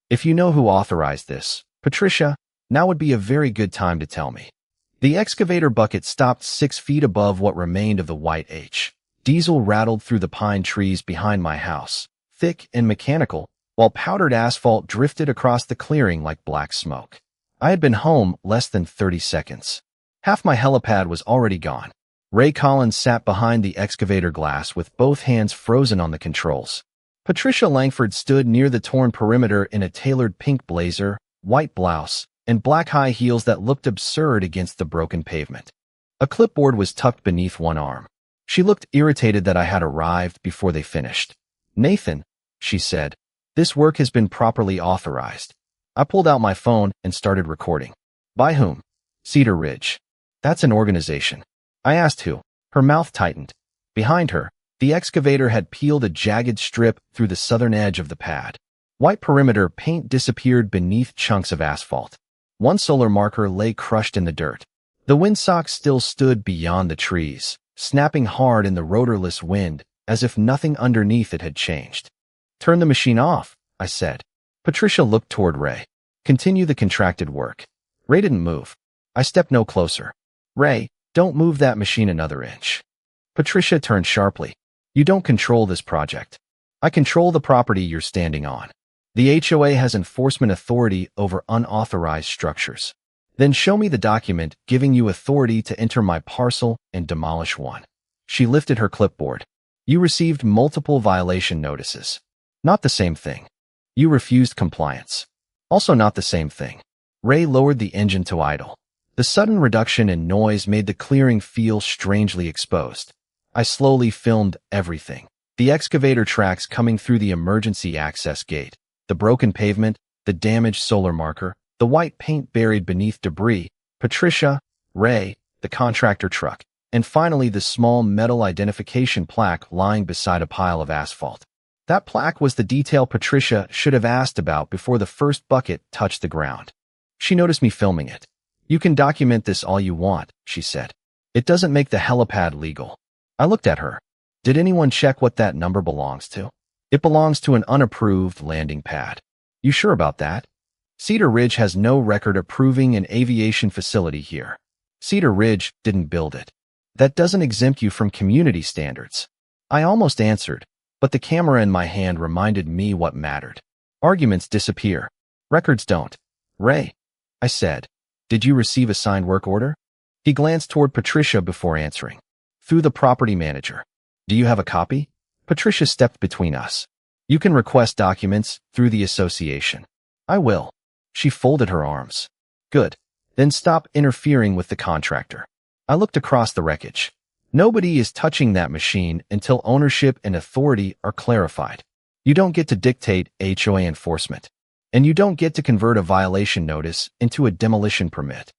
If you know who authorized this, Patricia, now would be a very good time to tell me. The excavator bucket stopped 6 feet above what remained of the white H. Diesel rattled through the pine trees behind my house, thick and mechanical, while powdered asphalt drifted across the clearing like black smoke. I had been home less than 30 seconds. Half my helipad was already gone. Ray Collins sat behind the excavator glass with both hands frozen on the controls. Patricia Langford stood near the torn perimeter in a tailored pink blazer, white blouse, and black high heels that looked absurd against the broken pavement. A clipboard was tucked beneath one arm. She looked irritated that I had arrived before they finished. "Nathan," she said, "this work has been properly authorized." I pulled out my phone and started recording. "By whom?" "Cedar Ridge." "That's an organization." I asked who. Her mouth tightened. Behind her, the excavator had peeled a jagged strip through the southern edge of the pad. White perimeter paint disappeared beneath chunks of asphalt. One solar marker lay crushed in the dirt. The windsock still stood beyond the trees, snapping hard in the rotorless wind, as if nothing underneath it had changed. "Turn the machine off," I said. Patricia looked toward Ray. "Continue the contracted work." Ray didn't move. I stepped no closer. "Ray, don't move that machine another inch." Patricia turned sharply. "You don't control this project. I control the property you're standing on. The HOA has enforcement authority over unauthorized structures. Then show me the document giving you authority to enter my parcel and demolish one." She lifted her clipboard. "You received multiple violation notices." "Not the same thing." "You refused compliance." "Also not the same thing." Ray lowered the engine to idle. The sudden reduction in noise made the clearing feel strangely exposed. I slowly filmed everything. The excavator tracks coming through the emergency access gate, the broken pavement, the damaged solar marker, the white paint buried beneath debris, Patricia, Ray, the contractor truck, and finally the small metal identification plaque lying beside a pile of asphalt. That plaque was the detail Patricia should have asked about before the first bucket touched the ground. She noticed me filming it. "You can document this all you want," she said. "It doesn't make the helipad legal." I looked at her. "Did anyone check what that number belongs to?" "It belongs to an unapproved landing pad." "You sure about that?" "Cedar Ridge has no record approving an aviation facility here. Cedar Ridge didn't build it. That doesn't exempt you from community standards." I almost answered, but the camera in my hand reminded me what mattered. Arguments disappear. Records don't. "Ray," I said, "did you receive a signed work order?" He glanced toward Patricia before answering. "Through the property manager." "Do you have a copy?" Patricia stepped between us. "You can request documents through the association." "I will." She folded her arms. "Good. Then stop interfering with the contractor." I looked across the wreckage. Nobody is touching that machine until ownership and authority are clarified. You don't get to dictate HOA enforcement. And you don't get to convert a violation notice into a demolition permit.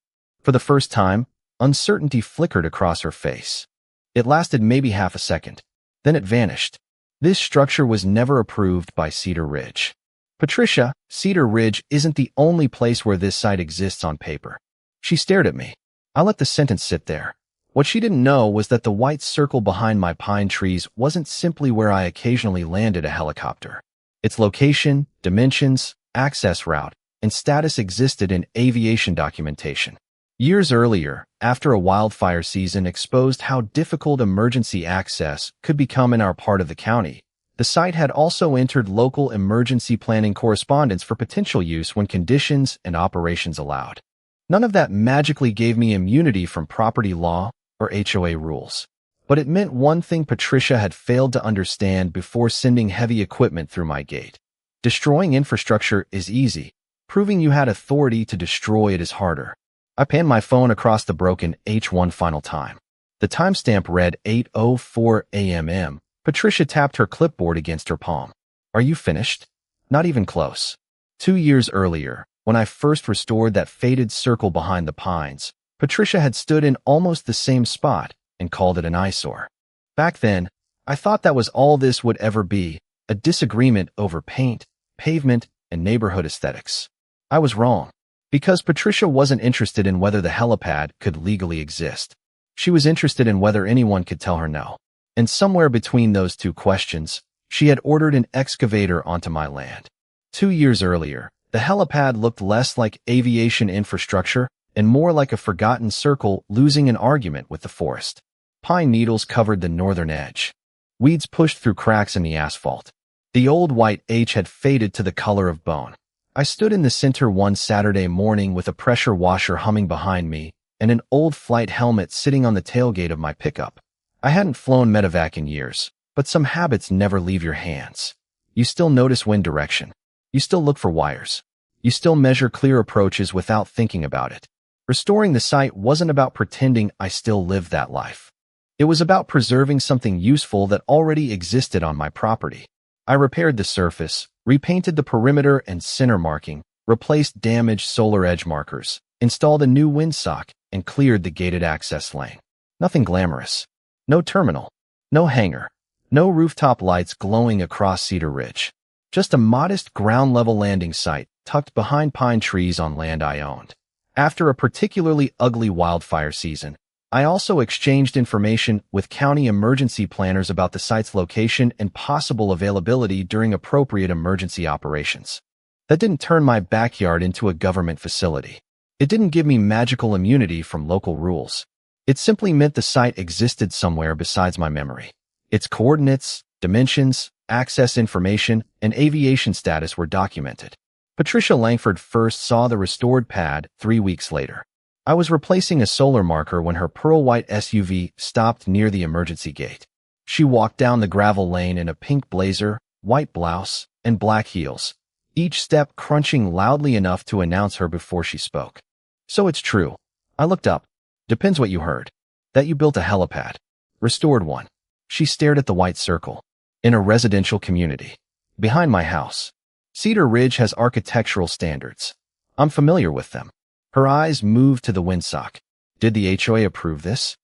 For the first time, uncertainty flickered across her face. It lasted maybe half a second. Then it vanished. This structure was never approved by Cedar Ridge. "Patricia, Cedar Ridge isn't the only place where this site exists on paper." She stared at me. I let the sentence sit there. What she didn't know was that the white circle behind my pine trees wasn't simply where I occasionally landed a helicopter. Its location, dimensions, access route, and status existed in aviation documentation. Years earlier, after a wildfire season exposed how difficult emergency access could become in our part of the county, the site had also entered local emergency planning correspondence for potential use when conditions and operations allowed. None of that magically gave me immunity from property law or HOA rules. But it meant one thing Patricia had failed to understand before sending heavy equipment through my gate. Destroying infrastructure is easy. Proving you had authority to destroy it is harder. I panned my phone across the broken H one final time. The timestamp read 8:04 a.m. Patricia tapped her clipboard against her palm. "Are you finished?" "Not even close." 2 years earlier, when I first restored that faded circle behind the pines, Patricia had stood in almost the same spot and called it an eyesore. Back then, I thought that was all this would ever be, a disagreement over paint, pavement, and neighborhood aesthetics. I was wrong, because Patricia wasn't interested in whether the helipad could legally exist. She was interested in whether anyone could tell her no. And somewhere between those two questions, she had ordered an excavator onto my land. 2 years earlier, The helipad looked less like aviation infrastructure and more like a forgotten circle losing an argument with the forest. Pine needles covered the northern edge. Weeds pushed through cracks in the asphalt. The old white H had faded to the color of bone. I stood in the center one Saturday morning with a pressure washer humming behind me and an old flight helmet sitting on the tailgate of my pickup. I hadn't flown medevac in years, but some habits never leave your hands. You still notice wind direction. You still look for wires. You still measure clear approaches without thinking about it. Restoring the site wasn't about pretending I still lived that life. It was about preserving something useful that already existed on my property. I repaired the surface, repainted the perimeter and center marking, replaced damaged solar edge markers, installed a new windsock, and cleared the gated access lane. Nothing glamorous. No terminal. No hangar. No rooftop lights glowing across Cedar Ridge. Just a modest ground-level landing site tucked behind pine trees on land I owned. After a particularly ugly wildfire season, I also exchanged information with county emergency planners about the site's location and possible availability during appropriate emergency operations. That didn't turn my backyard into a government facility. It didn't give me magical immunity from local rules. It simply meant the site existed somewhere besides my memory. Its coordinates, dimensions, access information, and aviation status were documented. Patricia Langford first saw the restored pad 3 weeks later. I was replacing a solar marker when her pearl-white SUV stopped near the emergency gate. She walked down the gravel lane in a pink blazer, white blouse, and black heels, each step crunching loudly enough to announce her before she spoke. So it's true. I looked up. Depends what you heard. That you built a helipad. Restored one. She stared at the white circle. In a residential community. Behind my house. Cedar Ridge has architectural standards. I'm familiar with them. Her eyes moved to the windsock. Did the HOA approve this?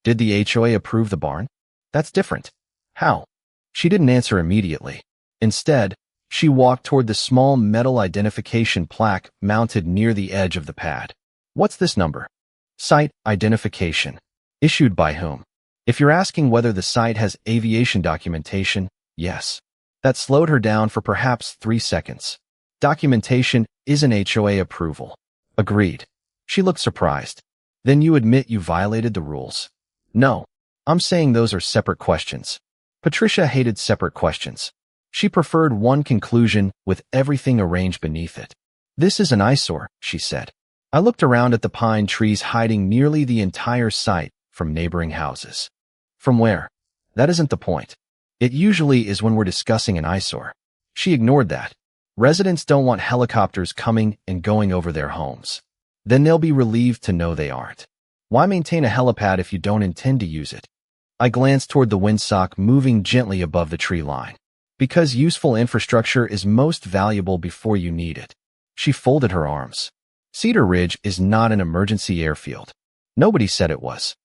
Did the HOA approve the barn? That's different. How? She didn't answer immediately. Instead, she walked toward the small metal identification plaque mounted near the edge of the pad. What's this number? Site identification. Issued by whom? If you're asking whether the site has aviation documentation, yes. That slowed her down for perhaps 3 seconds. Documentation is an HOA approval. Agreed. She looked surprised. Then you admit you violated the rules? No. I'm saying those are separate questions. Patricia hated separate questions. She preferred one conclusion with everything arranged beneath it. This is an eyesore, she said. I looked around at the pine trees hiding nearly the entire site from neighboring houses. From where? That isn't the point. It usually is when we're discussing an eyesore. She ignored that. Residents don't want helicopters coming and going over their homes. Then they'll be relieved to know they aren't. Why maintain a helipad if you don't intend to use it? I glanced toward the windsock moving gently above the tree line. Because useful infrastructure is most valuable before you need it. She folded her arms. Cedar Ridge is not an emergency airfield. Nobody said it was.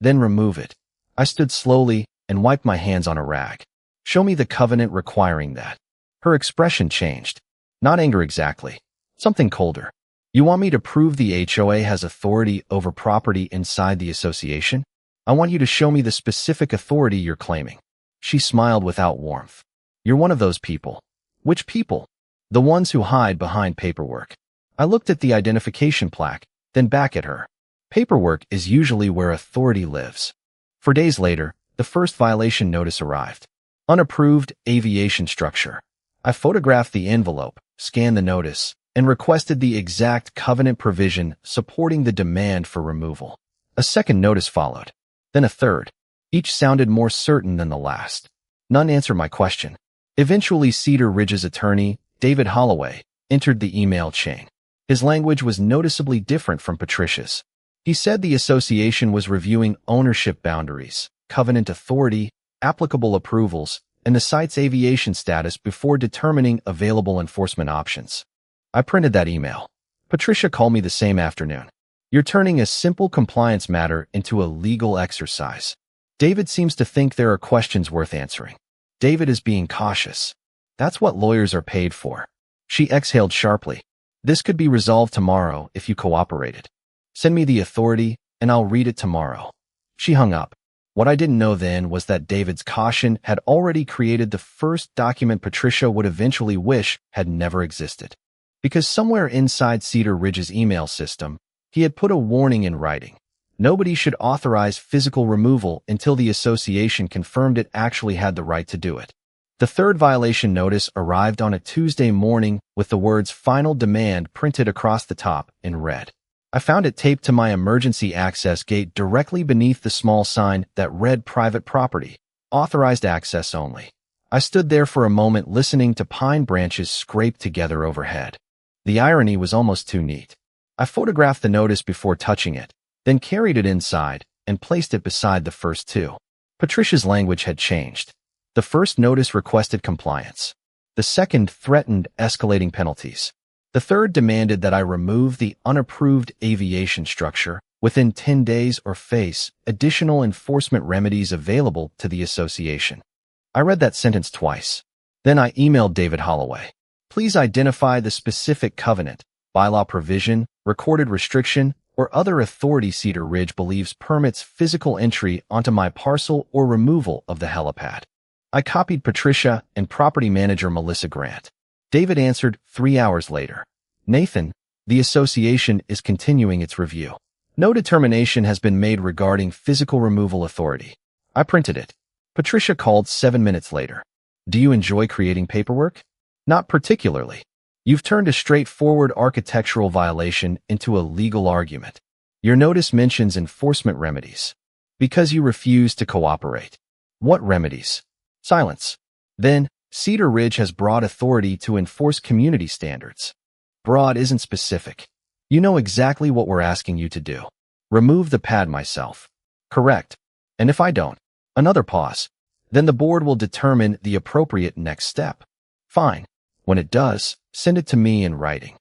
Then remove it. I stood slowly and wiped my hands on a rag. Show me the covenant requiring that. Her expression changed. Not anger exactly. Something colder. You want me to prove the HOA has authority over property inside the association? I want you to show me the specific authority you're claiming. She smiled without warmth. You're one of those people. Which people? The ones who hide behind paperwork. I looked at the identification plaque, then back at her. Paperwork is usually where authority lives. 4 days later, the first violation notice arrived. Unapproved aviation structure. I photographed the envelope, scanned the notice, and requested the exact covenant provision supporting the demand for removal. A second notice followed, then a third. Each sounded more certain than the last. None answered my question. Eventually, Cedar Ridge's attorney, David Holloway, entered the email chain. His language was noticeably different from Patricia's. He said the association was reviewing ownership boundaries, covenant authority, applicable approvals, and the site's aviation status before determining available enforcement options. I printed that email. Patricia called me the same afternoon. You're turning a simple compliance matter into a legal exercise. David seems to think there are questions worth answering. David is being cautious. That's what lawyers are paid for. She exhaled sharply. This could be resolved tomorrow if you cooperated. Send me the authority, and I'll read it tomorrow. She hung up. What I didn't know then was that David's caution had already created the first document Patricia would eventually wish had never existed. because somewhere inside Cedar Ridge's email system, he had put a warning in writing. Nobody should authorize physical removal until the association confirmed it actually had the right to do it. The third violation notice arrived on a Tuesday morning with the words "Final Demand" printed across the top in red. I found it taped to my emergency access gate directly beneath the small sign that read "Private Property, Authorized Access Only." I stood there for a moment listening to pine branches scrape together overhead. The irony was almost too neat. I photographed the notice before touching it, then carried it inside and placed it beside the first two. Patricia's language had changed. The first notice requested compliance. The second threatened escalating penalties. The third demanded that I remove the unapproved aviation structure within 10 days or face additional enforcement remedies available to the association. I read that sentence twice. Then I emailed David Holloway. Please identify the specific covenant, bylaw provision, recorded restriction, or other authority Cedar Ridge believes permits physical entry onto my parcel or removal of the helipad. I copied Patricia and property manager Melissa Grant. David answered 3 hours later. Nathan, the association is continuing its review. No determination has been made regarding physical removal authority. I printed it. Patricia called 7 minutes later. Do you enjoy creating paperwork? Not particularly. You've turned a straightforward architectural violation into a legal argument. Your notice mentions enforcement remedies. Because you refuse to cooperate. What remedies? Silence. Then, Cedar Ridge has broad authority to enforce community standards. Broad isn't specific. You know exactly what we're asking you to do. Remove the pad myself. Correct. And if I don't? Another pause. Then the board will determine the appropriate next step. Fine. When it does, send it to me in writing.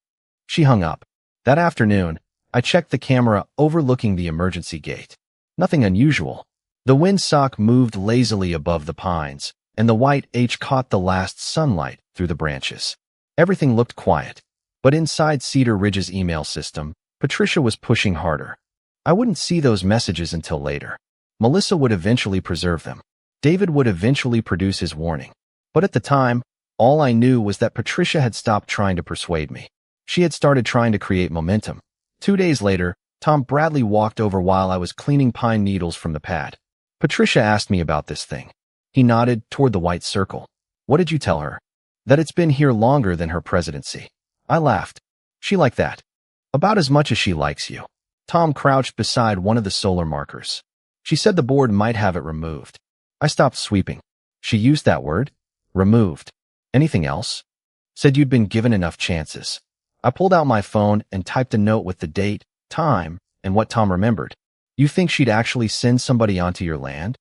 She hung up. That afternoon, I checked the camera overlooking the emergency gate. Nothing unusual. The windsock moved lazily above the pines, and the white H caught the last sunlight through the branches. Everything looked quiet, but inside Cedar Ridge's email system, Patricia was pushing harder. I wouldn't see those messages until later. Melissa would eventually preserve them. David would eventually produce his warning. But at the time, all I knew was that Patricia had stopped trying to persuade me. She had started trying to create momentum. 2 days later, Tom Bradley walked over while I was cleaning pine needles from the pad. Patricia asked me about this thing. He nodded toward the white circle. What did you tell her? That it's been here longer than her presidency. I laughed. She liked that. About as much as she likes you. Tom crouched beside one of the solar markers. She said the board might have it removed. I stopped sweeping. She used that word? Removed. Anything else? Said you'd been given enough chances. I pulled out my phone and typed a note with the date, time, and what Tom remembered. You think she'd actually send somebody onto your land?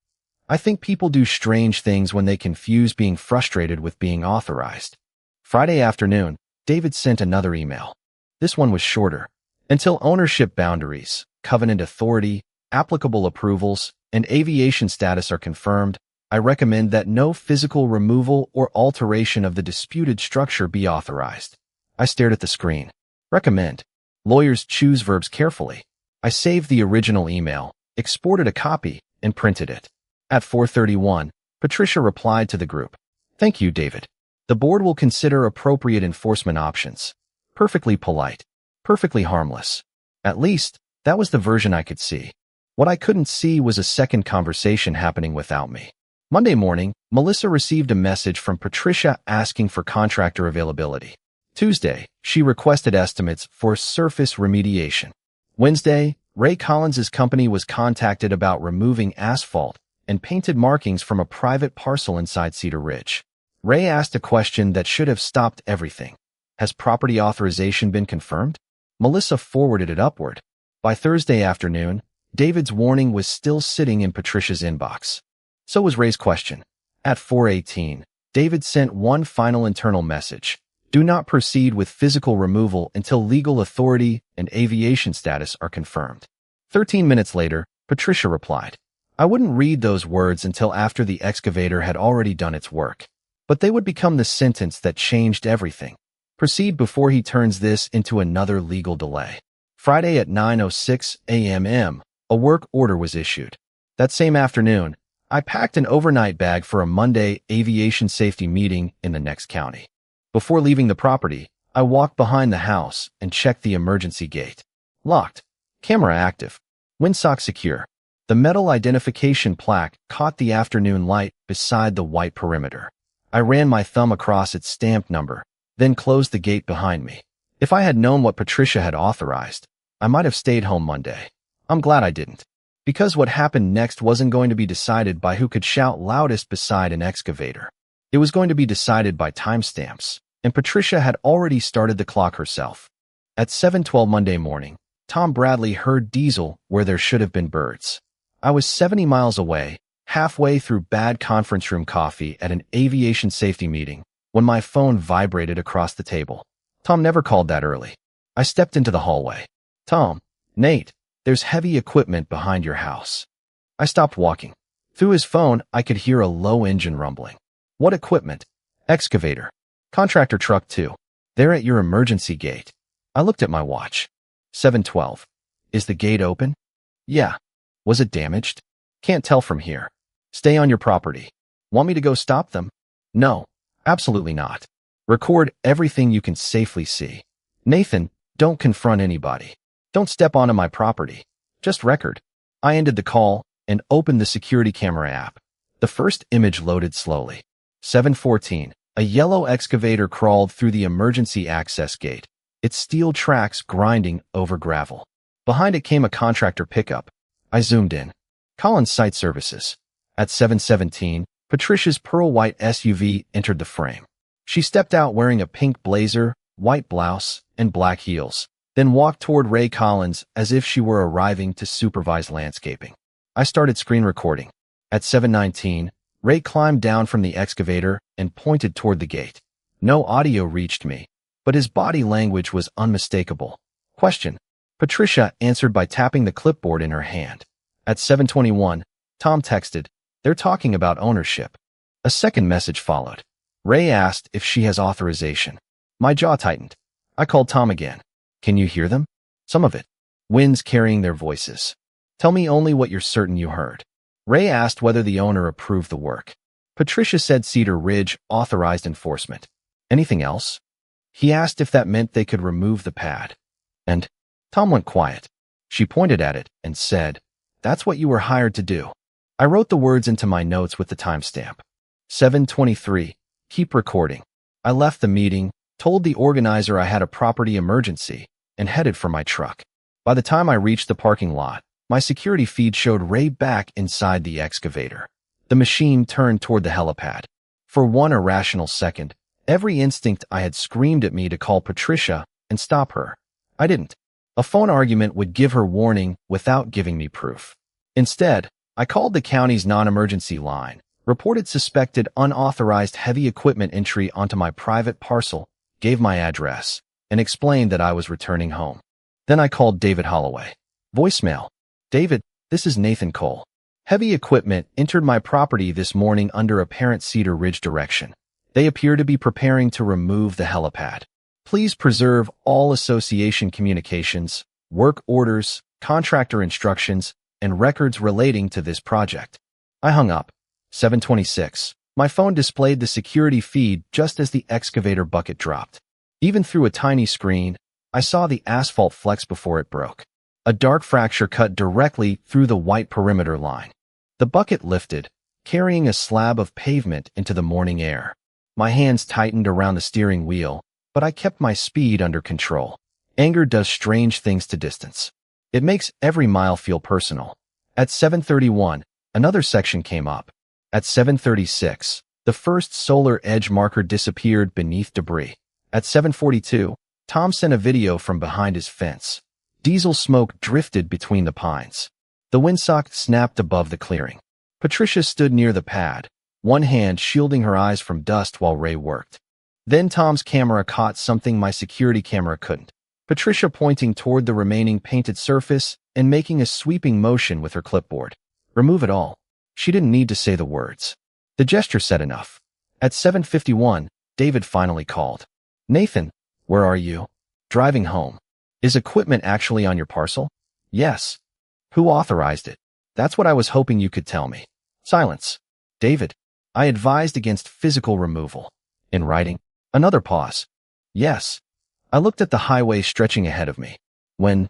I think people do strange things when they confuse being frustrated with being authorized. Friday afternoon, David sent another email. This one was shorter. Until ownership boundaries, covenant authority, applicable approvals, and aviation status are confirmed, I recommend that no physical removal or alteration of the disputed structure be authorized. I stared at the screen. Recommend. Lawyers choose verbs carefully. I saved the original email, exported a copy, and printed it. At 4:31, Patricia replied to the group. Thank you, David. The board will consider appropriate enforcement options. Perfectly polite. Perfectly harmless. At least, that was the version I could see. What I couldn't see was a second conversation happening without me. Monday morning, Melissa received a message from Patricia asking for contractor availability. Tuesday, she requested estimates for surface remediation. Wednesday, Ray Collins's company was contacted about removing asphalt and painted markings from a private parcel inside Cedar Ridge. Ray asked a question that should have stopped everything. Has property authorization been confirmed? Melissa forwarded it upward. By Thursday afternoon, David's warning was still sitting in Patricia's inbox. So was Ray's question. At 4:18, David sent one final internal message. Do not proceed with physical removal until legal authority and aviation status are confirmed. 13 minutes later, Patricia replied. I wouldn't read those words until after the excavator had already done its work. But they would become the sentence that changed everything. Proceed before he turns this into another legal delay. Friday at 9:06 a.m., a work order was issued. That same afternoon, I packed an overnight bag for a Monday aviation safety meeting in the next county. Before leaving the property, I walked behind the house and checked the emergency gate. Locked. Camera active. Windsock secure. The metal identification plaque caught the afternoon light beside the white perimeter. I ran my thumb across its stamped number, then closed the gate behind me. If I had known what Patricia had authorized, I might have stayed home Monday. I'm glad I didn't. Because what happened next wasn't going to be decided by who could shout loudest beside an excavator. It was going to be decided by timestamps, and Patricia had already started the clock herself. At 7:12 Monday morning, Tom Bradley heard diesel where there should have been birds. I was 70 miles away, halfway through bad conference room coffee at an aviation safety meeting, when my phone vibrated across the table. Tom never called that early. I stepped into the hallway. Tom, Nate, there's heavy equipment behind your house. I stopped walking. Through his phone, I could hear a low engine rumbling. What equipment? Excavator. Contractor truck too. They're at your emergency gate. I looked at my watch. 7:12. Is the gate open? Yeah. Was it damaged? Can't tell from here. Stay on your property. Want me to go stop them? No, absolutely not. Record everything you can safely see. Nathan, don't confront anybody. Don't step onto my property. Just record. I ended the call and opened the security camera app. The first image loaded slowly. 7:14. A yellow excavator crawled through the emergency access gate, its steel tracks grinding over gravel. Behind it came a contractor pickup. I zoomed in. Collins Site Services. At 7:17, Patricia's pearl white SUV entered the frame. She stepped out wearing a pink blazer, white blouse, and black heels, then walked toward Ray Collins as if she were arriving to supervise landscaping. I started screen recording. At 7:19, Ray climbed down from the excavator and pointed toward the gate. No audio reached me, but his body language was unmistakable. Question. Patricia answered by tapping the clipboard in her hand. At 7:21, Tom texted, "They're talking about ownership." A second message followed. Ray asked if she has authorization. My jaw tightened. I called Tom again. "Can you hear them?" "Some of it. Winds carrying their voices." "Tell me only what you're certain you heard." Ray asked whether the owner approved the work. Patricia said Cedar Ridge authorized enforcement. "Anything else?" He asked if that meant they could remove the pad. And Tom went quiet. She pointed at it and said, "That's what you were hired to do." I wrote the words into my notes with the timestamp. 7:23. Keep recording. I left the meeting, told the organizer I had a property emergency, and headed for my truck. By the time I reached the parking lot, my security feed showed Ray back inside the excavator. The machine turned toward the helipad. For one irrational second, every instinct I had screamed at me to call Patricia and stop her. I didn't. A phone argument would give her warning without giving me proof. Instead, I called the county's non-emergency line, reported suspected unauthorized heavy equipment entry onto my private parcel, gave my address, and explained that I was returning home. Then I called David Holloway. Voicemail. "David, this is Nathan Cole. Heavy equipment entered my property this morning under apparent Cedar Ridge direction. They appear to be preparing to remove the helipad. Please preserve all association communications, work orders, contractor instructions, and records relating to this project." I hung up. 7:26. My phone displayed the security feed just as the excavator bucket dropped. Even through a tiny screen, I saw the asphalt flex before it broke. A dark fracture cut directly through the white perimeter line. The bucket lifted, carrying a slab of pavement into the morning air. My hands tightened around the steering wheel, but I kept my speed under control. Anger does strange things to distance. It makes every mile feel personal. At 7:31, another section came up. At 7:36, the first solar edge marker disappeared beneath debris. At 7:42, Tom sent a video from behind his fence. Diesel smoke drifted between the pines. The windsock snapped above the clearing. Patricia stood near the pad, one hand shielding her eyes from dust while Ray worked. Then Tom's camera caught something my security camera couldn't. Patricia pointing toward the remaining painted surface and making a sweeping motion with her clipboard. Remove it all. She didn't need to say the words. The gesture said enough. At 7:51, David finally called. "Nathan, where are you?" "Driving home." "Is equipment actually on your parcel?" "Yes." "Who authorized it?" "That's what I was hoping you could tell me." Silence. "David, I advised against physical removal." "In writing?" Another pause. "Yes." I looked at the highway stretching ahead of me. When?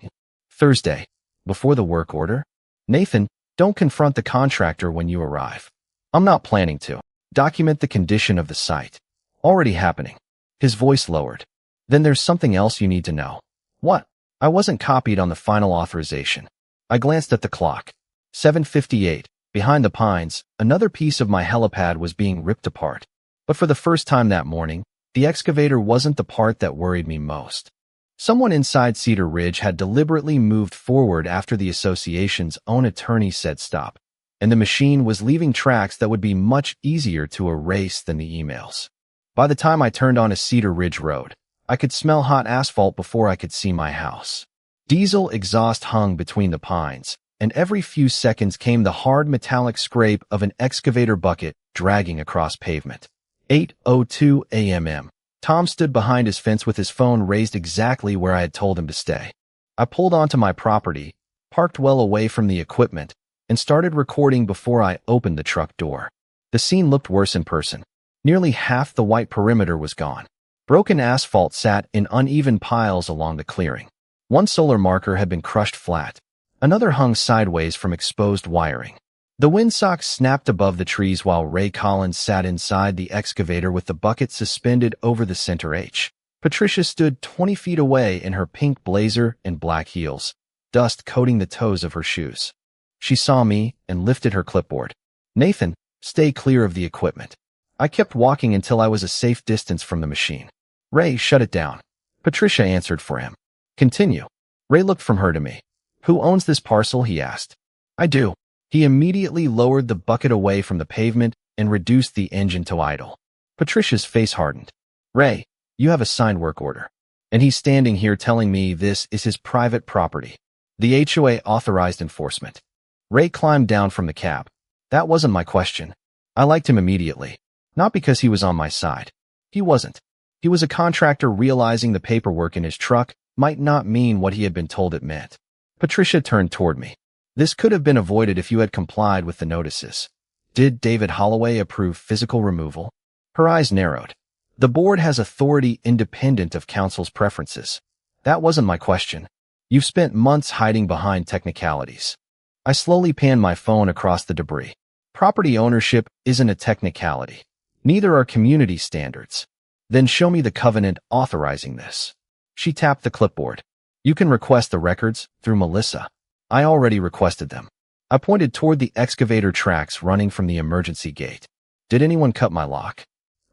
Thursday. Before the work order? Nathan, don't confront the contractor when you arrive. I'm not planning to. Document the condition of the site. Already happening. His voice lowered. Then there's something else you need to know. What? I wasn't copied on the final authorization. I glanced at the clock. 7:58. Behind the pines, another piece of my helipad was being ripped apart. But for the first time that morning, the excavator wasn't the part that worried me most. Someone inside Cedar Ridge had deliberately moved forward after the association's own attorney said stop, and the machine was leaving tracks that would be much easier to erase than the emails. By the time I turned onto Cedar Ridge Road, I could smell hot asphalt before I could see my house. Diesel exhaust hung between the pines, and every few seconds came the hard metallic scrape of an excavator bucket dragging across pavement. 8:02 a.m. Tom stood behind his fence with his phone raised exactly where I had told him to stay. I pulled onto my property, parked well away from the equipment, and started recording before I opened the truck door. The scene looked worse in person. Nearly half the white perimeter was gone. Broken asphalt sat in uneven piles along the clearing. One solar marker had been crushed flat. Another hung sideways from exposed wiring. The windsock snapped above the trees while Ray Collins sat inside the excavator with the bucket suspended over the center H. Patricia stood 20 feet away in her pink blazer and black heels, dust coating the toes of her shoes. She saw me and lifted her clipboard. Nathan, stay clear of the equipment. I kept walking until I was a safe distance from the machine. Ray, shut it down. Patricia answered for him. Continue. Ray looked from her to me. Who owns this parcel? He asked. I do. He immediately lowered the bucket away from the pavement and reduced the engine to idle. Patricia's face hardened. Ray, you have a signed work order. And he's standing here telling me this is his private property. The HOA authorized enforcement. Ray climbed down from the cab. That wasn't my question. I liked him immediately. Not because he was on my side. He wasn't. He was a contractor realizing the paperwork in his truck might not mean what he had been told it meant. Patricia turned toward me. This could have been avoided if you had complied with the notices. Did David Holloway approve physical removal? Her eyes narrowed. The board has authority independent of council's preferences. That wasn't my question. You've spent months hiding behind technicalities. I slowly panned my phone across the debris. Property ownership isn't a technicality. Neither are community standards. Then show me the covenant authorizing this. She tapped the clipboard. You can request the records through Melissa. I already requested them. I pointed toward the excavator tracks running from the emergency gate. Did anyone cut my lock?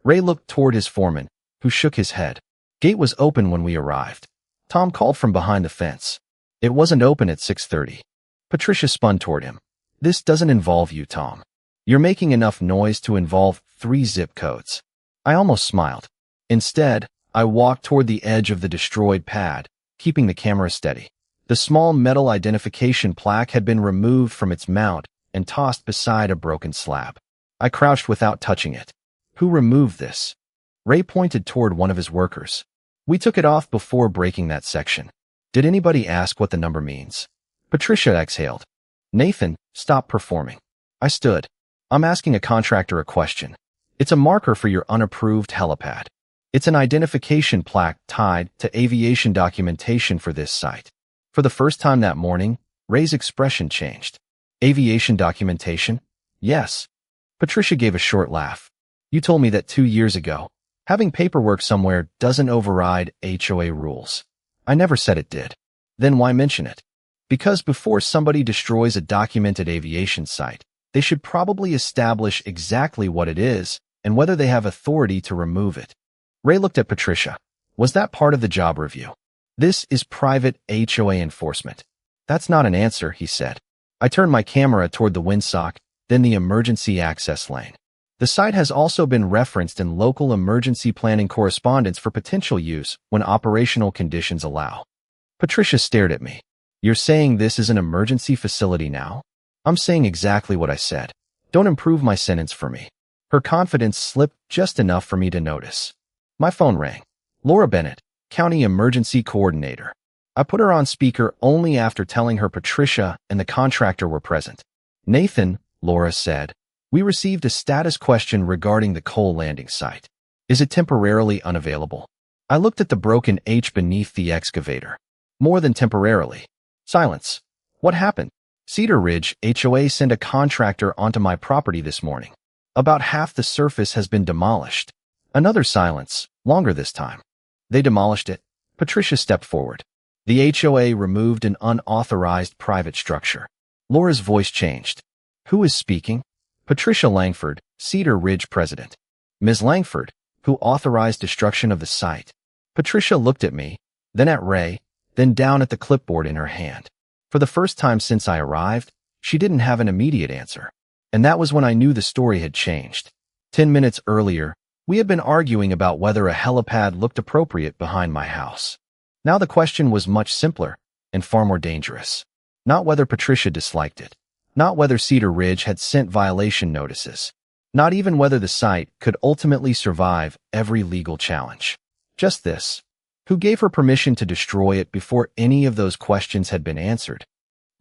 Ray looked toward his foreman, who shook his head. Gate was open when we arrived. Tom called from behind the fence. It wasn't open at 6:30. Patricia spun toward him. This doesn't involve you, Tom. You're making enough noise to involve 3 zip codes. I almost smiled. Instead, I walked toward the edge of the destroyed pad, keeping the camera steady. The small metal identification plaque had been removed from its mount and tossed beside a broken slab. I crouched without touching it. Who removed this? Ray pointed toward one of his workers. We took it off before breaking that section. Did anybody ask what the number means? Patricia exhaled. Nathan, stop performing. I stood. I'm asking a contractor a question. It's a marker for your unapproved helipad. It's an identification plaque tied to aviation documentation for this site. For the first time that morning, Ray's expression changed. Aviation documentation? Yes. Patricia gave a short laugh. You told me that 2 years ago. Having paperwork somewhere doesn't override HOA rules. I never said it did. Then why mention it? Because before somebody destroys a documented aviation site, they should probably establish exactly what it is and whether they have authority to remove it. Ray looked at Patricia. Was that part of the job review? This is private HOA enforcement. That's not an answer, he said. I turned my camera toward the windsock, then the emergency access lane. The site has also been referenced in local emergency planning correspondence for potential use when operational conditions allow. Patricia stared at me. You're saying this is an emergency facility now? I'm saying exactly what I said. Don't improve my sentence for me. Her confidence slipped just enough for me to notice. My phone rang. Laura Bennett, County Emergency Coordinator. I put her on speaker only after telling her Patricia and the contractor were present. Nathan, Laura said, we received a status question regarding the coal landing site. Is it temporarily unavailable? I looked at the broken H beneath the excavator. More than temporarily. Silence. What happened? Cedar Ridge HOA sent a contractor onto my property this morning. About half the surface has been demolished. Another silence, longer this time. They demolished it. Patricia stepped forward. The HOA removed an unauthorized private structure. Laura's voice changed. Who is speaking? Patricia Langford, Cedar Ridge President. Ms. Langford, who authorized destruction of the site. Patricia looked at me, then at Ray, then down at the clipboard in her hand. For the first time since I arrived, she didn't have an immediate answer. And that was when I knew the story had changed. 10 minutes earlier, we had been arguing about whether a helipad looked appropriate behind my house. Now the question was much simpler and far more dangerous. Not whether Patricia disliked it. Not whether Cedar Ridge had sent violation notices. Not even whether the site could ultimately survive every legal challenge. Just this. Who gave her permission to destroy it before any of those questions had been answered?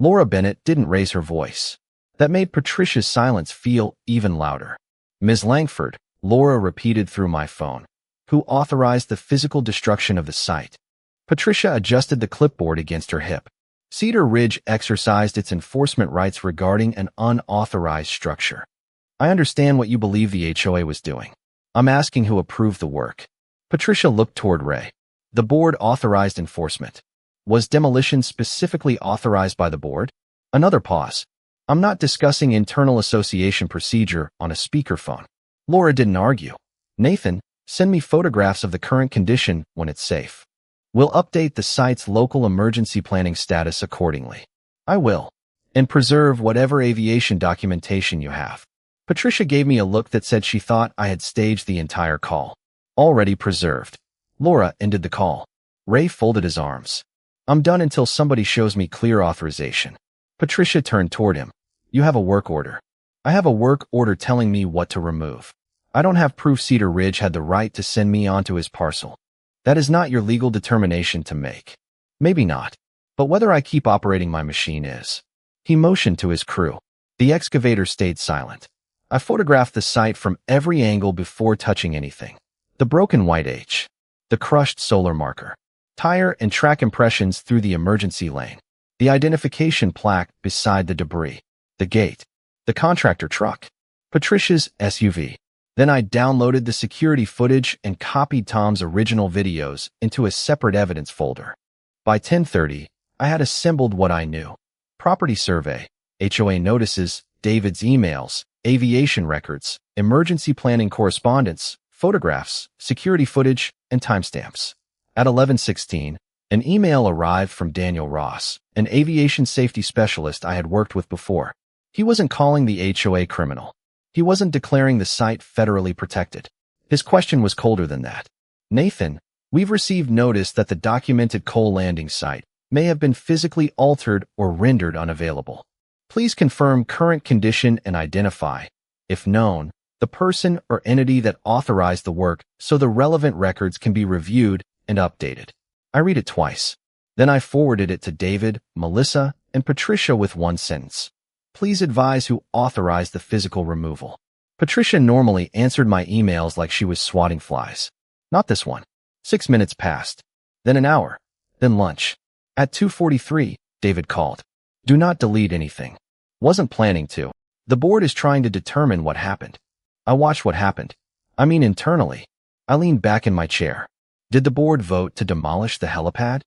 Laura Bennett didn't raise her voice. That made Patricia's silence feel even louder. Ms. Langford, Laura repeated through my phone. Who authorized the physical destruction of the site? Patricia adjusted the clipboard against her hip. Cedar Ridge exercised its enforcement rights regarding an unauthorized structure. I understand what you believe the HOA was doing. I'm asking who approved the work. Patricia looked toward Ray. The board authorized enforcement. Was demolition specifically authorized by the board? Another pause. I'm not discussing internal association procedure on a speakerphone. Laura didn't argue. Nathan, send me photographs of the current condition when it's safe. We'll update the site's local emergency planning status accordingly. I will. And preserve whatever aviation documentation you have. Patricia gave me a look that said she thought I had staged the entire call. Already preserved. Laura ended the call. Ray folded his arms. I'm done until somebody shows me clear authorization. Patricia turned toward him. You have a work order. I have a work order telling me what to remove. I don't have proof Cedar Ridge had the right to send me onto his parcel. That is not your legal determination to make. Maybe not. But whether I keep operating my machine is. He motioned to his crew. The excavator stayed silent. I photographed the site from every angle before touching anything. The broken white H. The crushed solar marker. Tire and track impressions through the emergency lane. The identification plaque beside the debris. The gate. The contractor truck. Patricia's SUV. Then I downloaded the security footage and copied Tom's original videos into a separate evidence folder. By 10:30, I had assembled what I knew. Property survey, HOA notices, David's emails, aviation records, emergency planning correspondence, photographs, security footage, and timestamps. At 11:16, an email arrived from Daniel Ross, an aviation safety specialist I had worked with before. He wasn't calling the HOA criminal. He wasn't declaring the site federally protected. His question was colder than that. Nathan, we've received notice that the documented coal landing site may have been physically altered or rendered unavailable. Please confirm current condition and identify, if known, the person or entity that authorized the work so the relevant records can be reviewed and updated. I read it twice. Then I forwarded it to David, Melissa, and Patricia with one sentence. Please advise who authorized the physical removal. Patricia normally answered my emails like she was swatting flies. Not this one. 6 minutes passed. Then an hour. Then lunch. At 2:43, David called. Do not delete anything. Wasn't planning to. The board is trying to determine what happened. I watched what happened. I mean internally. I leaned back in my chair. Did the board vote to demolish the helipad?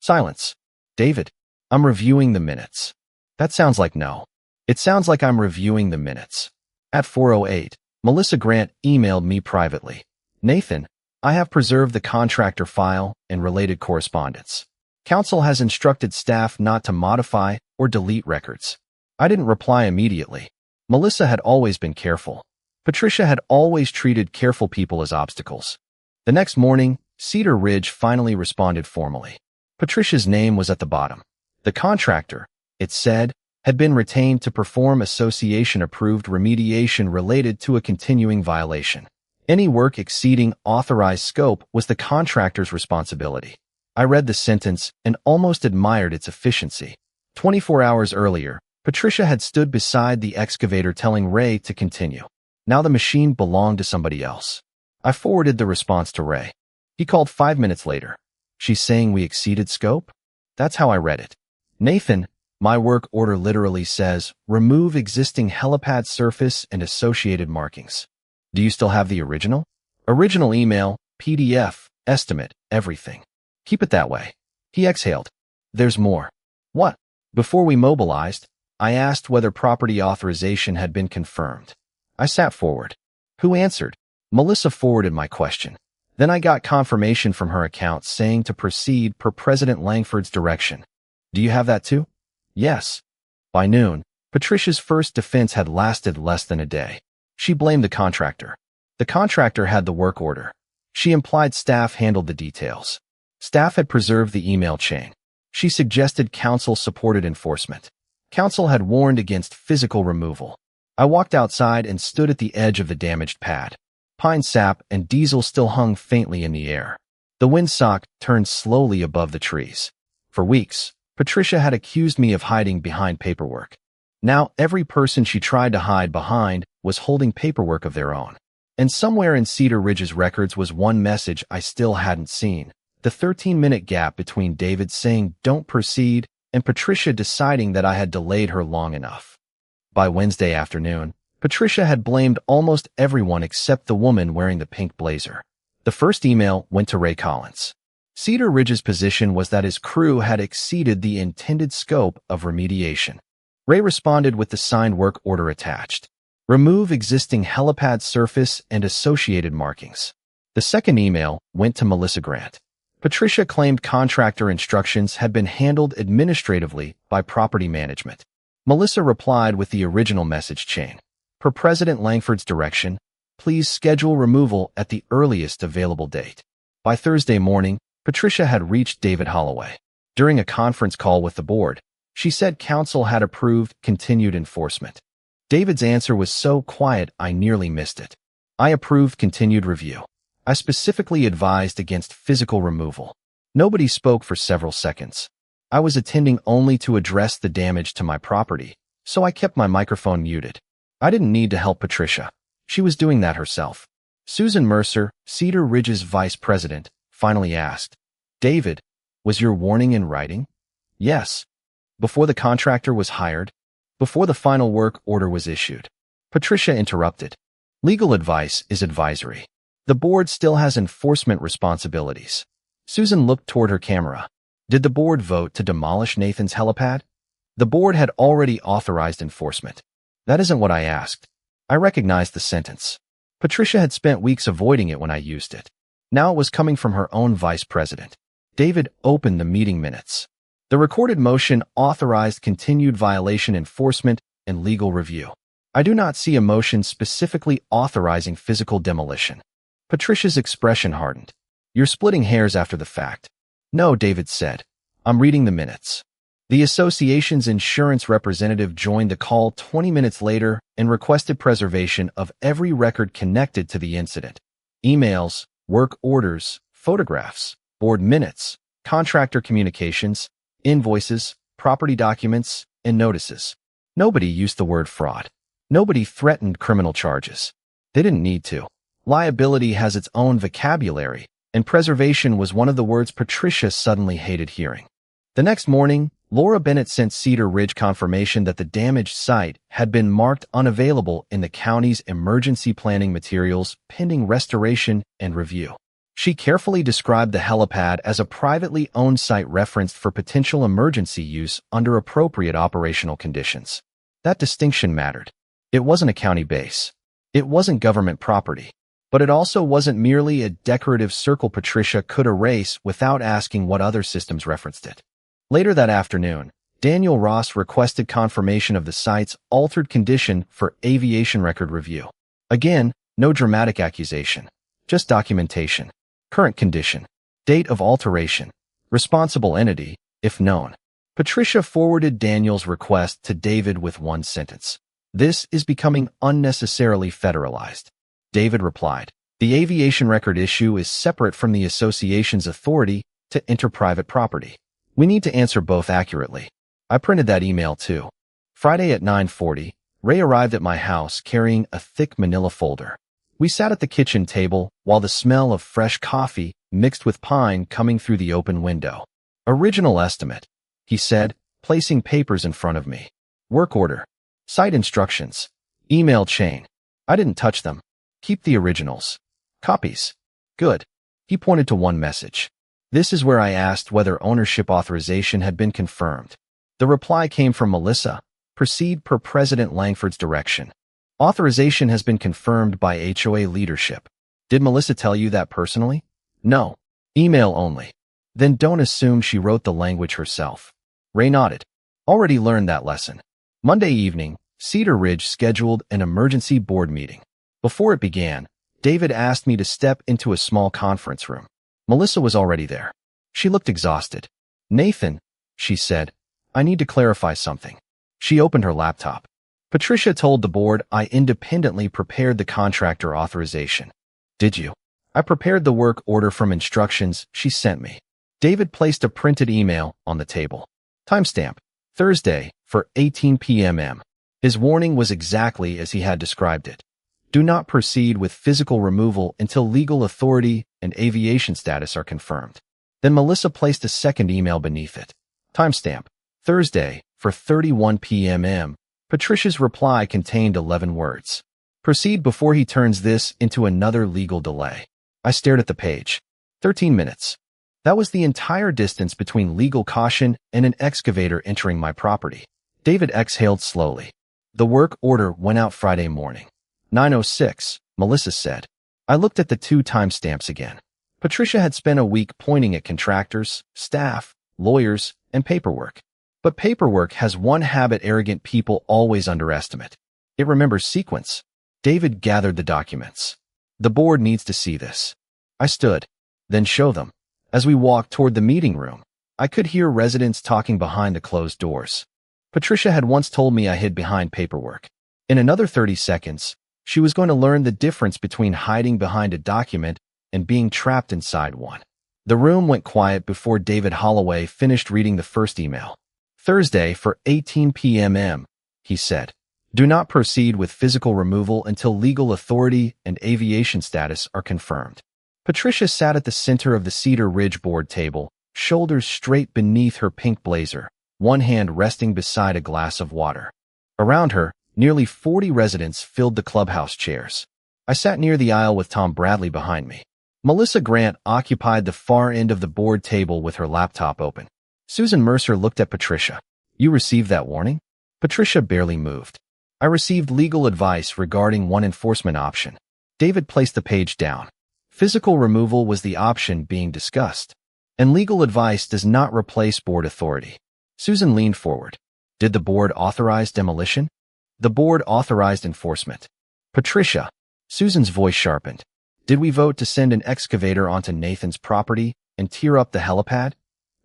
Silence. David, I'm reviewing the minutes. That sounds like no. It sounds like I'm reviewing the minutes. At 4:08, Melissa Grant emailed me privately. Nathan, I have preserved the contractor file and related correspondence. Council has instructed staff not to modify or delete records. I didn't reply immediately. Melissa had always been careful. Patricia had always treated careful people as obstacles. The next morning, Cedar Ridge finally responded formally. Patricia's name was at the bottom. The contractor, it said, had been retained to perform association-approved remediation related to a continuing violation. Any work exceeding authorized scope was the contractor's responsibility. I read the sentence and almost admired its efficiency. 24 hours earlier, Patricia had stood beside the excavator telling Ray to continue. Now the machine belonged to somebody else. I forwarded the response to Ray. He called 5 minutes later. She's saying we exceeded scope? That's how I read it. Nathan, my work order literally says, remove existing helipad surface and associated markings. Do you still have the original? Original email, PDF, estimate, everything. Keep it that way. He exhaled. There's more. What? Before we mobilized, I asked whether property authorization had been confirmed. I sat forward. Who answered? Melissa forwarded my question. Then I got confirmation from her account saying to proceed per President Langford's direction. Do you have that too? Yes. By noon, Patricia's first defense had lasted less than a day. She blamed the contractor. The contractor had the work order. She implied staff handled the details. Staff had preserved the email chain. She suggested council supported enforcement. Council had warned against physical removal. I walked outside and stood at the edge of the damaged pad. Pine sap and diesel still hung faintly in the air. The windsock turned slowly above the trees. For weeks, Patricia had accused me of hiding behind paperwork. Now every person she tried to hide behind was holding paperwork of their own. And somewhere in Cedar Ridge's records was one message I still hadn't seen. The 13-minute gap between David saying don't proceed and Patricia deciding that I had delayed her long enough. By Wednesday afternoon, Patricia had blamed almost everyone except the woman wearing the pink blazer. The first email went to Ray Collins. Cedar Ridge's position was that his crew had exceeded the intended scope of remediation. Ray responded with the signed work order attached. Remove existing helipad surface and associated markings. The second email went to Melissa Grant. Patricia claimed contractor instructions had been handled administratively by property management. Melissa replied with the original message chain. Per President Langford's direction, please schedule removal at the earliest available date. By Thursday morning, Patricia had reached David Holloway. During a conference call with the board, she said council had approved continued enforcement. David's answer was so quiet I nearly missed it. I approved continued review. I specifically advised against physical removal. Nobody spoke for several seconds. I was attending only to address the damage to my property, so I kept my microphone muted. I didn't need to help Patricia. She was doing that herself. Susan Mercer, Cedar Ridge's vice president, finally asked, David, was your warning in writing? Yes. Before the contractor was hired? Before the final work order was issued? Patricia interrupted. Legal advice is advisory. The board still has enforcement responsibilities. Susan looked toward her camera. Did the board vote to demolish Nathan's helipad? The board had already authorized enforcement. That isn't what I asked. I recognized the sentence. Patricia had spent weeks avoiding it when I used it. Now it was coming from her own vice president. David opened the meeting minutes. The recorded motion authorized continued violation enforcement and legal review. I do not see a motion specifically authorizing physical demolition. Patricia's expression hardened. You're splitting hairs after the fact. No, David said. I'm reading the minutes. The association's insurance representative joined the call 20 minutes later and requested preservation of every record connected to the incident. Emails, work orders, photographs, board minutes, contractor communications, invoices, property documents, and notices. Nobody used the word fraud. Nobody threatened criminal charges. They didn't need to. Liability has its own vocabulary, and preservation was one of the words Patricia suddenly hated hearing. The next morning, Laura Bennett sent Cedar Ridge confirmation that the damaged site had been marked unavailable in the county's emergency planning materials pending restoration and review. She carefully described the helipad as a privately owned site referenced for potential emergency use under appropriate operational conditions. That distinction mattered. It wasn't a county base. It wasn't government property. But it also wasn't merely a decorative circle Patricia could erase without asking what other systems referenced it. Later that afternoon, Daniel Ross requested confirmation of the site's altered condition for aviation record review. Again, no dramatic accusation, just documentation. Current condition, date of alteration, responsible entity, if known. Patricia forwarded Daniel's request to David with one sentence. This is becoming unnecessarily federalized. David replied, the aviation record issue is separate from the association's authority to enter private property. We need to answer both accurately. I printed that email too. Friday at 9:40, Ray arrived at my house carrying a thick manila folder. We sat at the kitchen table while the smell of fresh coffee mixed with pine coming through the open window. Original estimate, he said, placing papers in front of me. Work order. Site instructions. Email chain. I didn't touch them. Keep the originals. Copies. Good. He pointed to one message. This is where I asked whether ownership authorization had been confirmed. The reply came from Melissa. Proceed per President Langford's direction. Authorization has been confirmed by HOA leadership. Did Melissa tell you that personally? No. Email only. Then don't assume she wrote the language herself. Ray nodded. Already learned that lesson. Monday evening, Cedar Ridge scheduled an emergency board meeting. Before it began, David asked me to step into a small conference room. Melissa was already there. She looked exhausted. Nathan, she said, I need to clarify something. She opened her laptop. Patricia told the board I independently prepared the contractor authorization. Did you? I prepared the work order from instructions she sent me. David placed a printed email on the table. Timestamp, Thursday, for 18 p.m. His warning was exactly as he had described it. Do not proceed with physical removal until legal authority and aviation status are confirmed. Then Melissa placed a second email beneath it. Timestamp, Thursday, for 31 p.m. Patricia's reply contained 11 words. Proceed before he turns this into another legal delay. I stared at the page. 13 minutes. That was the entire distance between legal caution and an excavator entering my property. David exhaled slowly. The work order went out Friday morning. 9:06, Melissa said. I looked at the two timestamps again. Patricia had spent a week pointing at contractors, staff, lawyers, and paperwork. But paperwork has one habit arrogant people always underestimate. It remembers sequence. David gathered the documents. The board needs to see this. I stood. Then show them. As we walked toward the meeting room, I could hear residents talking behind the closed doors. Patricia had once told me I hid behind paperwork. In another 30 seconds, she was going to learn the difference between hiding behind a document and being trapped inside one. The room went quiet before David Holloway finished reading the first email. Thursday for 18 p.m. he said. Do not proceed with physical removal until legal authority and aviation status are confirmed. Patricia sat at the center of the Cedar Ridge board table, shoulders straight beneath her pink blazer, one hand resting beside a glass of water. Around her, nearly 40 residents filled the clubhouse chairs. I sat near the aisle with Tom Bradley behind me. Melissa Grant occupied the far end of the board table with her laptop open. Susan Mercer looked at Patricia. You received that warning? Patricia barely moved. I received legal advice regarding one enforcement option. David placed the page down. Physical removal was the option being discussed. And legal advice does not replace board authority. Susan leaned forward. Did the board authorize demolition? The board authorized enforcement. Patricia. Susan's voice sharpened. Did we vote to send an excavator onto Nathan's property and tear up the helipad?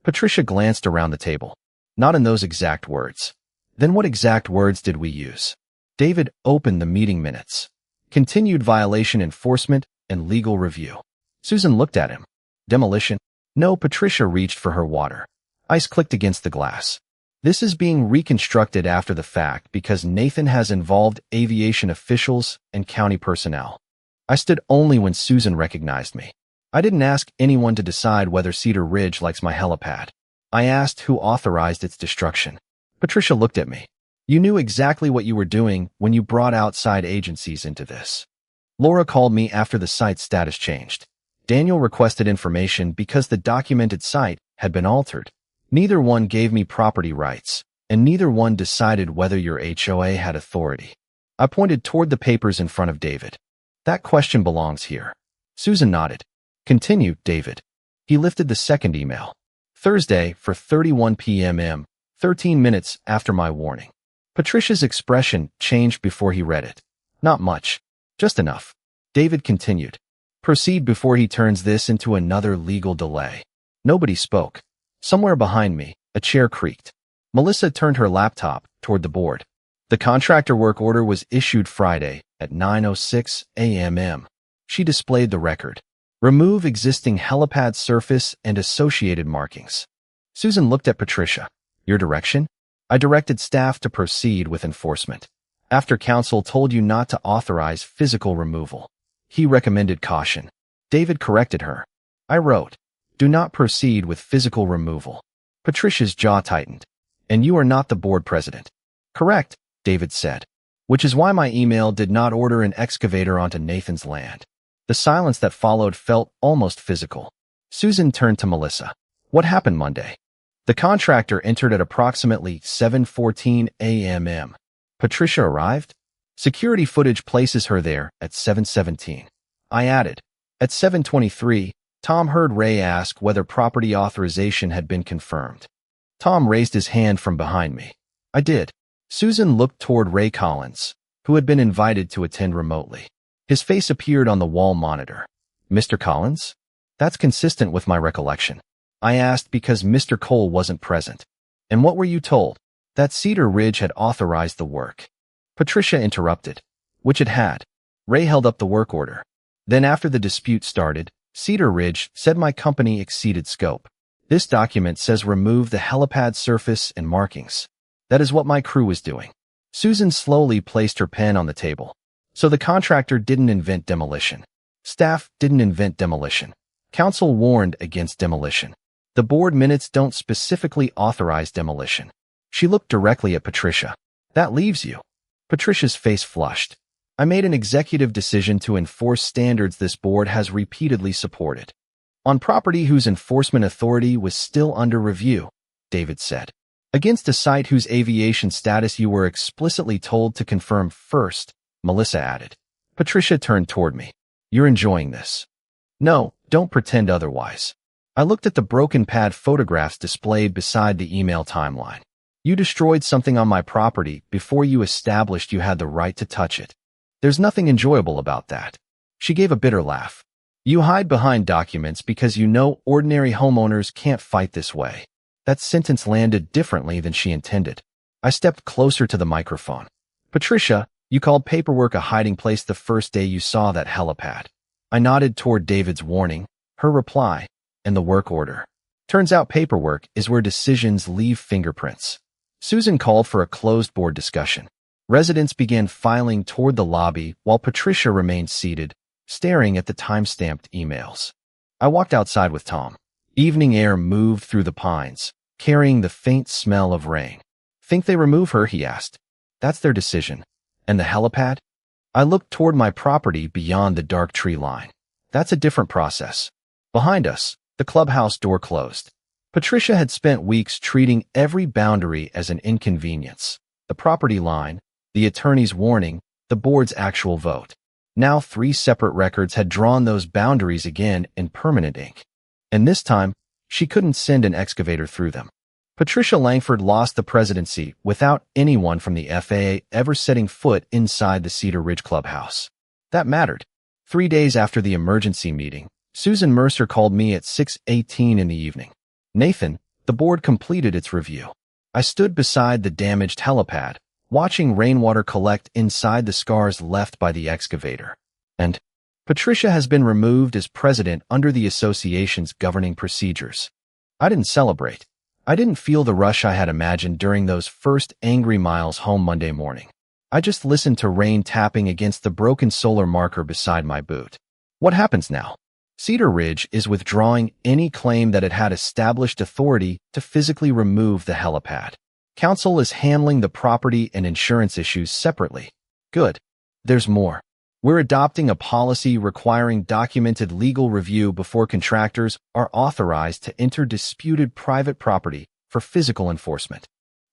Patricia glanced around the table. Not in those exact words. Then what exact words did we use? David opened the meeting minutes. Continued violation enforcement and legal review. Susan looked at him. Demolition? No, Patricia reached for her water. Ice clicked against the glass. This is being reconstructed after the fact because Nathan has involved aviation officials and county personnel. I stood only when Susan recognized me. I didn't ask anyone to decide whether Cedar Ridge likes my helipad. I asked who authorized its destruction. Patricia looked at me. You knew exactly what you were doing when you brought outside agencies into this. Laura called me after the site's status changed. Daniel requested information because the documented site had been altered. Neither one gave me property rights, and neither one decided whether your HOA had authority. I pointed toward the papers in front of David. That question belongs here. Susan nodded. Continue, David. He lifted the second email. Thursday for 31 p.m. 13 minutes after my warning. Patricia's expression changed before he read it. Not much. Just enough. David continued. Proceed before he turns this into another legal delay. Nobody spoke. Somewhere behind me, a chair creaked. Melissa turned her laptop toward the board. The contractor work order was issued Friday at 9:06 a.m. She displayed the record. Remove existing helipad surface and associated markings. Susan looked at Patricia. Your direction? I directed staff to proceed with enforcement. After council told you not to authorize physical removal. He recommended caution. David corrected her. I wrote, do not proceed with physical removal. Patricia's jaw tightened. And you are not the board president. Correct, David said. Which is why my email did not order an excavator onto Nathan's land. The silence that followed felt almost physical. Susan turned to Melissa. What happened Monday? The contractor entered at approximately 7:14 a.m. Patricia arrived? Security footage places her there at 7:17. I added. At 7:23, Tom heard Ray ask whether property authorization had been confirmed. Tom raised his hand from behind me. I did. Susan looked toward Ray Collins, who had been invited to attend remotely. His face appeared on the wall monitor. Mr. Collins? That's consistent with my recollection. I asked because Mr. Cole wasn't present. And what were you told? That Cedar Ridge had authorized the work. Patricia interrupted. Which it had. Ray held up the work order. Then after the dispute started, Cedar Ridge said my company exceeded scope. This document says remove the helipad surface and markings. That is what my crew was doing. Susan slowly placed her pen on the table. So the contractor didn't invent demolition. Staff didn't invent demolition. Council warned against demolition. The board minutes don't specifically authorize demolition. She looked directly at Patricia. That leaves you. Patricia's face flushed. I made an executive decision to enforce standards this board has repeatedly supported. On property whose enforcement authority was still under review, David said. Against a site whose aviation status you were explicitly told to confirm first, Melissa added. Patricia turned toward me. You're enjoying this. No, don't pretend otherwise. I looked at the broken pad photographs displayed beside the email timeline. You destroyed something on my property before you established you had the right to touch it. There's nothing enjoyable about that. She gave a bitter laugh. You hide behind documents because you know ordinary homeowners can't fight this way. That sentence landed differently than she intended. I stepped closer to the microphone. Patricia, you called paperwork a hiding place the first day you saw that helipad. I nodded toward David's warning, her reply, and the work order. Turns out paperwork is where decisions leave fingerprints. Susan called for a closed board discussion. Residents began filing toward the lobby while Patricia remained seated, staring at the time-stamped emails. I walked outside with Tom. Evening air moved through the pines, carrying the faint smell of rain. Think they remove her, he asked. That's their decision. And the helipad? I looked toward my property beyond the dark tree line. That's a different process. Behind us, the clubhouse door closed. Patricia had spent weeks treating every boundary as an inconvenience. The property line, the attorney's warning, the board's actual vote. Now 3 separate records had drawn those boundaries again in permanent ink. And this time, she couldn't send an excavator through them. Patricia Langford lost the presidency without anyone from the FAA ever setting foot inside the Cedar Ridge clubhouse. That mattered. 3 days after the emergency meeting, Susan Mercer called me at 6:18 in the evening. Nathan, the board completed its review. I stood beside the damaged helipad, watching rainwater collect inside the scars left by the excavator. And Patricia has been removed as president under the association's governing procedures. I didn't celebrate. I didn't feel the rush I had imagined during those first angry miles home Monday morning. I just listened to rain tapping against the broken solar marker beside my boot. What happens now? Cedar Ridge is withdrawing any claim that it had established authority to physically remove the helipad. Council is handling the property and insurance issues separately. Good. There's more. We're adopting a policy requiring documented legal review before contractors are authorized to enter disputed private property for physical enforcement.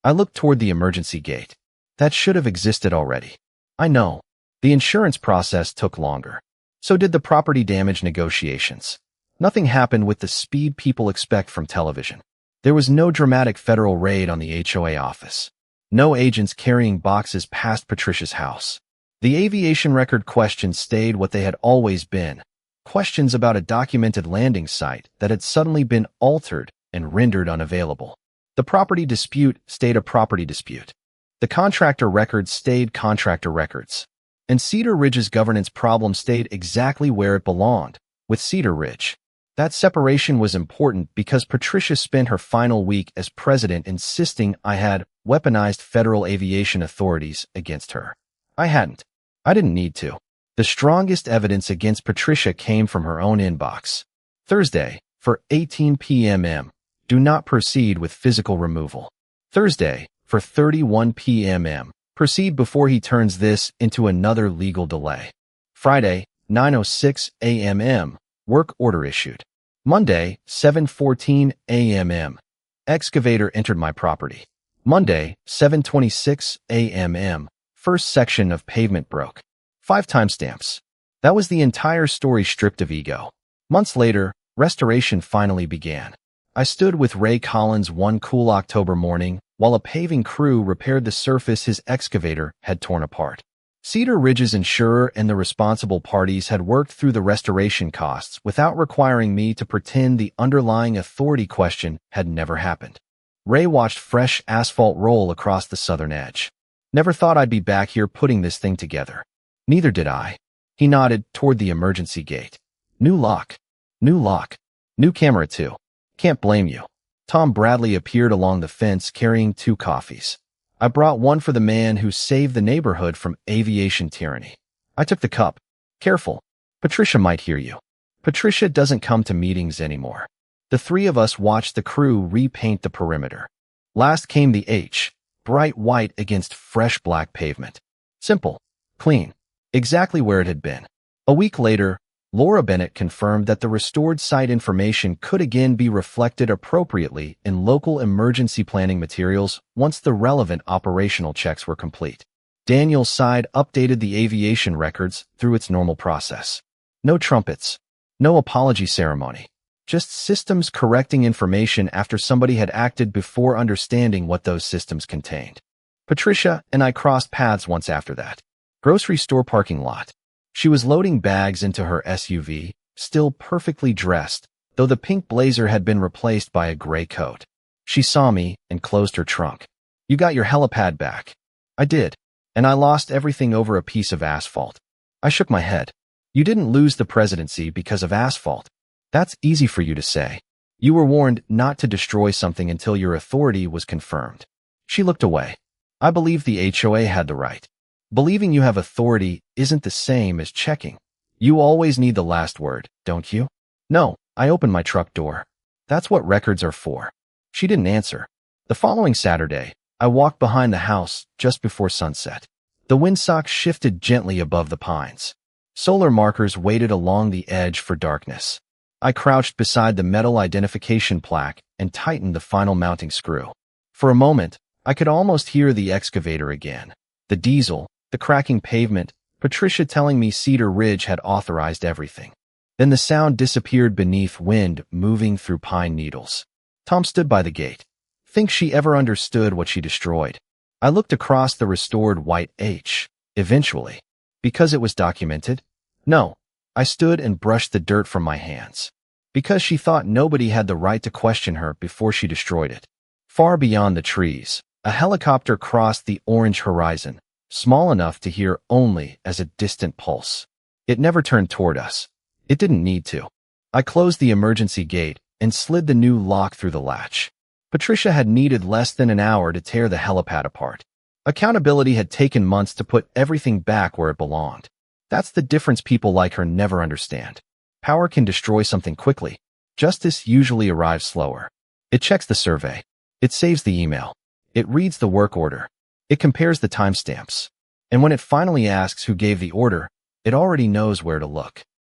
I looked toward the emergency gate. That should have existed already. I know. The insurance process took longer. So did the property damage negotiations. Nothing happened with the speed people expect from television. There was no dramatic federal raid on the HOA office. No agents carrying boxes past Patricia's house. The aviation record questions stayed what they had always been. Questions about a documented landing site that had suddenly been altered and rendered unavailable. The property dispute stayed a property dispute. The contractor records stayed contractor records. And Cedar Ridge's governance problem stayed exactly where it belonged, with Cedar Ridge. That separation was important because Patricia spent her final week as president insisting I had weaponized federal aviation authorities against her. I hadn't. I didn't need to. The strongest evidence against Patricia came from her own inbox. Thursday, for 18 p.m. Do not proceed with physical removal. Thursday, for 31 p.m. Proceed before he turns this into another legal delay. Friday, 9:06 a.m. Work order issued. Monday, 7:14 a.m. Excavator entered my property. Monday, 7:26 a.m. First section of pavement broke. 5 timestamps. That was the entire story stripped of ego. Months later, restoration finally began. I stood with Ray Collins one cool October morning while a paving crew repaired the surface his excavator had torn apart. Cedar Ridge's insurer and the responsible parties had worked through the restoration costs without requiring me to pretend the underlying authority question had never happened. Ray watched fresh asphalt roll across the southern edge. Never thought I'd be back here putting this thing together. Neither did I. He nodded toward the emergency gate. New lock. New lock. New camera too. Can't blame you. Tom Bradley appeared along the fence carrying 2 coffees. I brought one for the man who saved the neighborhood from aviation tyranny. I took the cup. Careful. Patricia might hear you. Patricia doesn't come to meetings anymore. The 3 of us watched the crew repaint the perimeter. Last came the H, bright white against fresh black pavement. Simple. Clean. Exactly where it had been. A week later, Laura Bennett confirmed that the restored site information could again be reflected appropriately in local emergency planning materials once the relevant operational checks were complete. Daniel's side updated the aviation records through its normal process. No trumpets. No apology ceremony. Just systems correcting information after somebody had acted before understanding what those systems contained. Patricia and I crossed paths once after that. Grocery store parking lot. She was loading bags into her SUV, still perfectly dressed, though the pink blazer had been replaced by a gray coat. She saw me and closed her trunk. You got your helipad back. I did. And I lost everything over a piece of asphalt. I shook my head. You didn't lose the presidency because of asphalt. That's easy for you to say. You were warned not to destroy something until your authority was confirmed. She looked away. I believe the HOA had the right. Believing you have authority isn't the same as checking. You always need the last word, don't you? No, I opened my truck door. That's what records are for. She didn't answer. The following Saturday, I walked behind the house just before sunset. The windsock shifted gently above the pines. Solar markers waited along the edge for darkness. I crouched beside the metal identification plaque and tightened the final mounting screw. For a moment, I could almost hear the excavator again. The diesel, the cracking pavement, Patricia telling me Cedar Ridge had authorized everything. Then the sound disappeared beneath wind moving through pine needles. Tom stood by the gate. Think she ever understood what she destroyed? I looked across the restored white H. Eventually. Because it was documented? No. I stood and brushed the dirt from my hands. Because she thought nobody had the right to question her before she destroyed it. Far beyond the trees, a helicopter crossed the orange horizon, small enough to hear only as a distant pulse. It never turned toward us. It didn't need to. I closed the emergency gate and slid the new lock through the latch. Patricia had needed less than an hour to tear the helipad apart. Accountability had taken months to put everything back where it belonged. That's the difference people like her never understand. Power can destroy something quickly. Justice usually arrives slower. It checks the survey. It saves the email. It reads the work order. It compares the timestamps. And when it finally asks who gave the order, it already knows where to look.